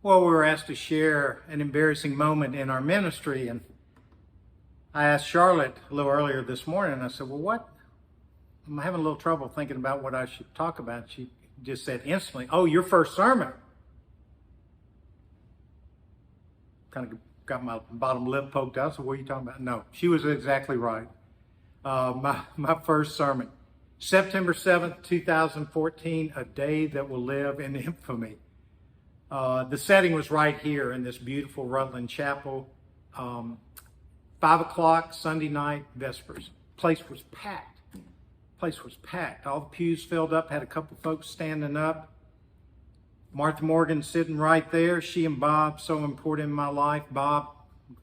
Well, we were asked to share an embarrassing moment in our ministry, and I asked Charlotte a little earlier this morning, and I said, well, what? I'm having a little trouble thinking about what I should talk about. She just said instantly, oh, your first sermon. Kind of got my bottom lip poked out, so what are you talking about? No, she was exactly right. My first sermon, September 7th, 2014, a day that will live in infamy. The setting was right here in this beautiful Rutland Chapel. 5 o'clock Sunday night, Vespers. Place was packed. All the pews filled up, had a couple folks standing up. Martha Morgan sitting right there. She and Bob, so important in my life. Bob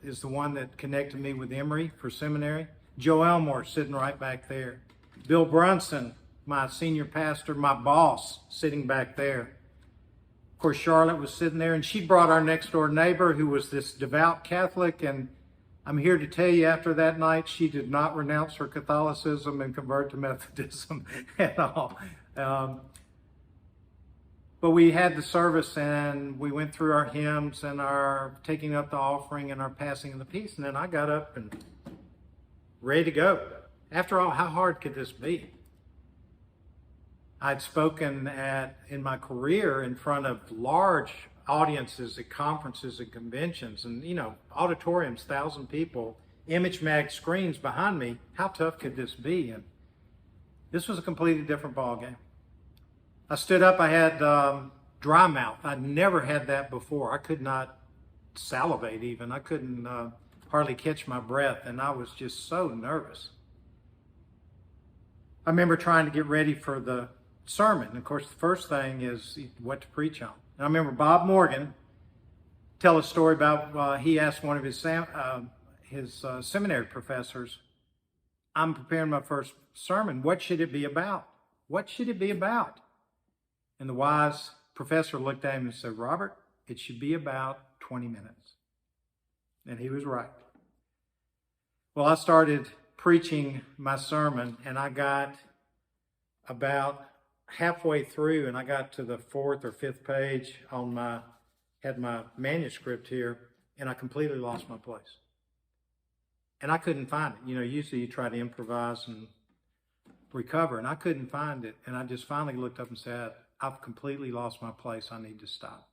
is the one that connected me with Emory for seminary. Joe Elmore sitting right back there. Bill Brunson, my senior pastor, my boss, sitting back there. Of course, Charlotte was sitting there, and she brought our next door neighbor, who was this devout Catholic, and I'm here to tell you after that night, she did not renounce her Catholicism and convert to Methodism at all. But we had the service, and we went through our hymns and our taking up the offering and our passing of the peace, and then I got up and ready to go. After all, how hard could this be? I'd spoken in my career in front of large audiences at conferences and conventions, and auditoriums, 1,000 people, image mag screens behind me. How tough could this be? And this was a completely different ballgame. I stood up. I had dry mouth. I'd never had that before. I could not salivate even. I couldn't hardly catch my breath, and I was just so nervous. I remember trying to get ready for the sermon. And of course, the first thing is what to preach on. And I remember Bob Morgan tell a story about he asked one of his seminary professors, I'm preparing my first sermon. What should it be about? What should it be about? And the wise professor looked at him and said, Robert, it should be about 20 minutes. And he was right. Well, I started preaching my sermon, and I got about halfway through, and I got to the 4th or 5th page had my manuscript here, and I completely lost my place. And I couldn't find it. Usually you try to improvise and recover, and I couldn't find it. And I just finally looked up and said, I've completely lost my place. I need to stop.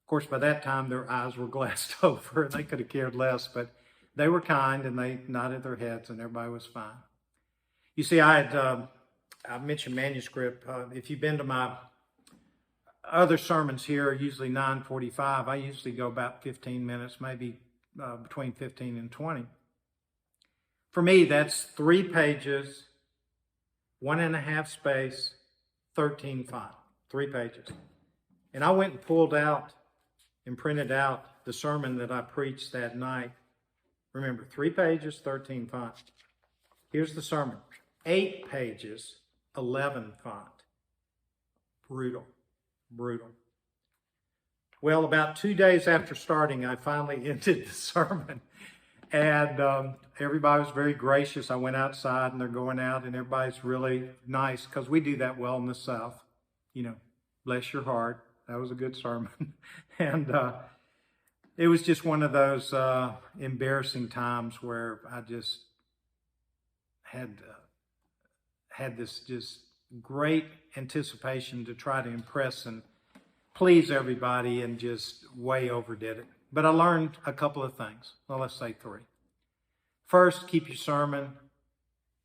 Of course, by that time, their eyes were glassed over, and they could have cared less, but they were kind, and they nodded their heads, and everybody was fine. You see, I mentioned manuscript. If you've been to my other sermons here, usually 9:45, I usually go about 15 minutes, maybe between 15 and 20. For me, that's 3 pages, 1.5 space, 13 font, 3 pages. And I went and pulled out and printed out the sermon that I preached that night. Remember, 3 pages, 13 font. Here's the sermon. 8 pages, 11 font. Brutal. Well, about 2 days after starting, I finally ended the sermon. And everybody was very gracious. I went outside, and they're going out, and everybody's really nice, because we do that well in the South. Bless your heart. That was a good sermon. And it was just one of those embarrassing times where I just had this just great anticipation to try to impress and please everybody, and just way overdid it. But I learned a couple of things. Well, let's say 3. First, keep your sermon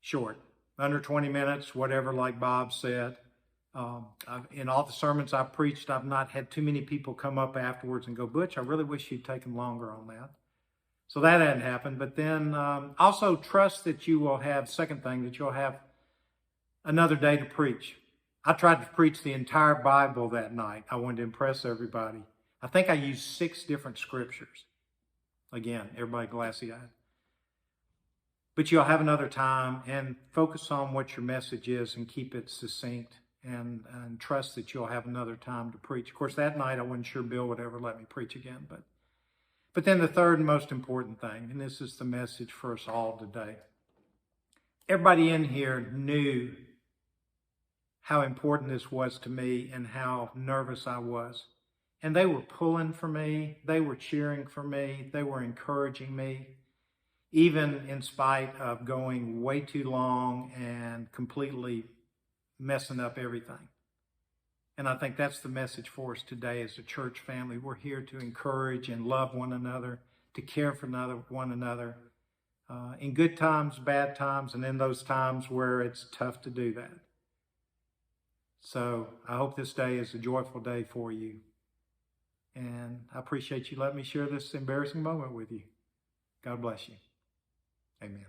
short, under 20 minutes, whatever, like Bob said. In all the sermons I've preached, I've not had too many people come up afterwards and go, Butch, I really wish you'd taken longer on that. So that hadn't happened. But then also trust that you will have, second thing, that you'll have another day to preach. I tried to preach the entire Bible that night. I wanted to impress everybody. I think I used 6 different scriptures. Again, everybody glassy-eyed. But you'll have another time, and focus on what your message is and keep it succinct, and trust that you'll have another time to preach. Of course, that night I wasn't sure Bill would ever let me preach again. But then the third and most important thing, and this is the message for us all today. Everybody in here knew how important this was to me and how nervous I was. And they were pulling for me. They were cheering for me. They were encouraging me, even in spite of going way too long and completely messing up everything. And I think that's the message for us today as a church family. We're here to encourage and love one another, to care for one another, in good times, bad times, and in those times where it's tough to do that. So I hope this day is a joyful day for you. And I appreciate you letting me share this embarrassing moment with you. God bless you. Amen.